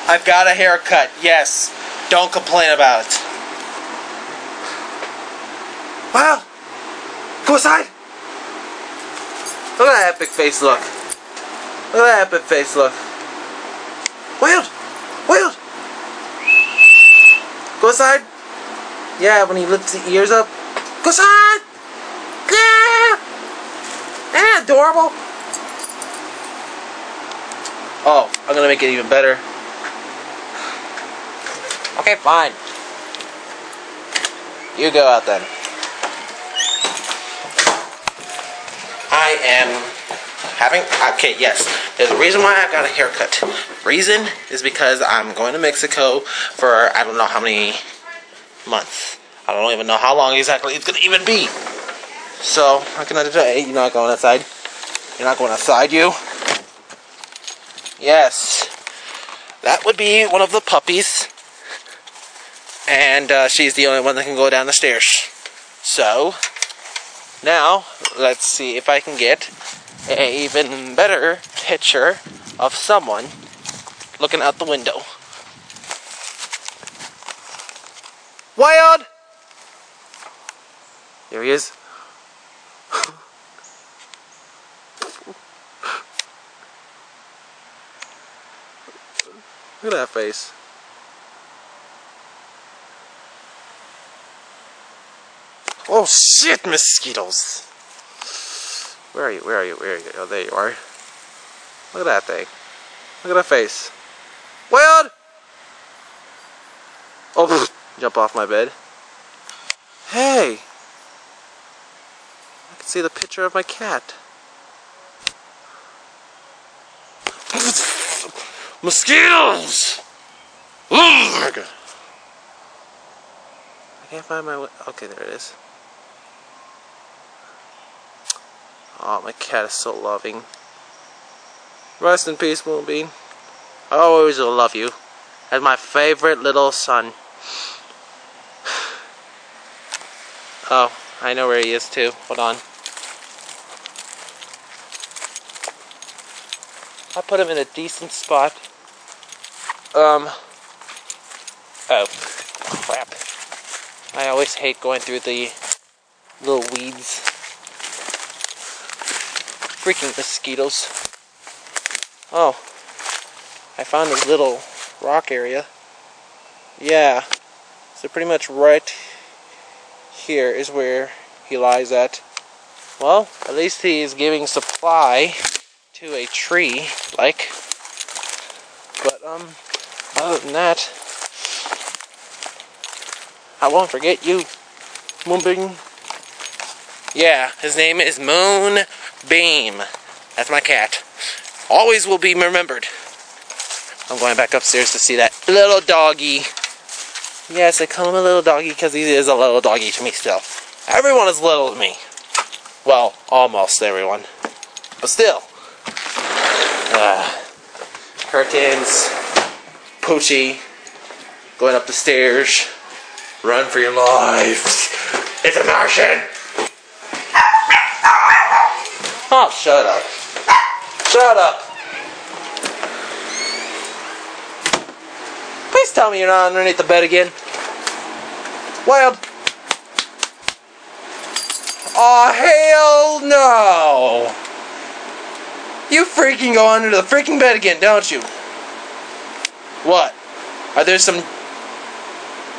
I've got a haircut, yes. Don't complain about it. Wow! Go inside! Look at that epic face look. Look at that epic face look. Wild! Wild! Go inside! Yeah, when he lifts the ears up. Go inside! Yeah! Ain't that adorable? Oh, I'm gonna make it even better. Okay, fine. You go out then. I am having... Okay, yes. There's a reason why I got a haircut. Reason is because I'm going to Mexico for I don't know how many months. I don't even know how long exactly it's going to even be. So, I cannot do it. You're not going outside. You're not going outside, you? Yes. That would be one of the puppies. And she's the only one that can go down the stairs. So, now, let's see if I can get an even better picture of someone looking out the window. Wild! There he is. Look at that face. Oh shit, mosquitoes! Where are you? Where are you? Where are you? Oh, there you are. Look at that thing. Look at that face. Wild! Oh, jump off my bed. Hey! I can see the picture of my cat. Mosquitoes! I can't find my... Okay, there it is. Oh, my cat is so loving. Rest in peace, Moonbeam. I always will love you. As my favorite little son. Oh, I know where he is too. Hold on. I put him in a decent spot. Oh, crap. I always hate going through the little weeds. Freaking mosquitoes. Oh, I found this little rock area. Yeah, so pretty much right here is where he lies at. Well, at least he is giving supply to a tree, like. But, other than that, I won't forget you, Moonbeam. Yeah, his name is Moonbeam. That's my cat. Always will be remembered. I'm going back upstairs to see that little doggy. Yes, I call him a little doggy because he is a little doggy to me still. Everyone is little to me. Well, almost everyone. But still. Curtains. Poochie. Going up the stairs. Run for your lives. It's a Martian. Oh, shut up. Shut up. Please tell me you're not underneath the bed again. Wild. Oh, hell no. You freaking go under the freaking bed again, don't you? What? Are there some...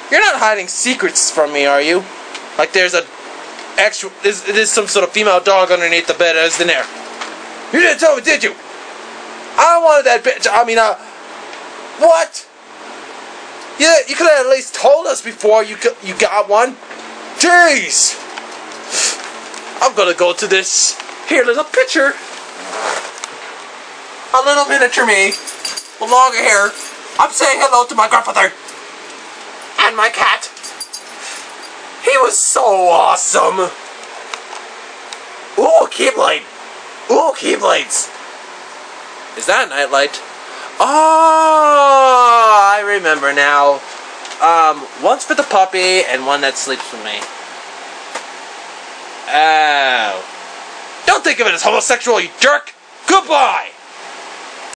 You're not hiding secrets from me, are you? Like there's a actual... There's some sort of female dog underneath the bed as in there. You didn't tell me, did you? I wanted that bitch. I mean, what? Yeah, you could have at least told us before you got one. Jeez. I'm gonna go to this. Here, there's a picture. A little miniature me. With long hair. I'm saying hello to my grandfather. And my cat. He was so awesome. Ooh, Keyblade. Ooh, Keyblades. Is that a nightlight? Oh, I remember now. One's for the puppy and one that sleeps with me. Oh. Don't think of it as homosexual, you jerk. Goodbye.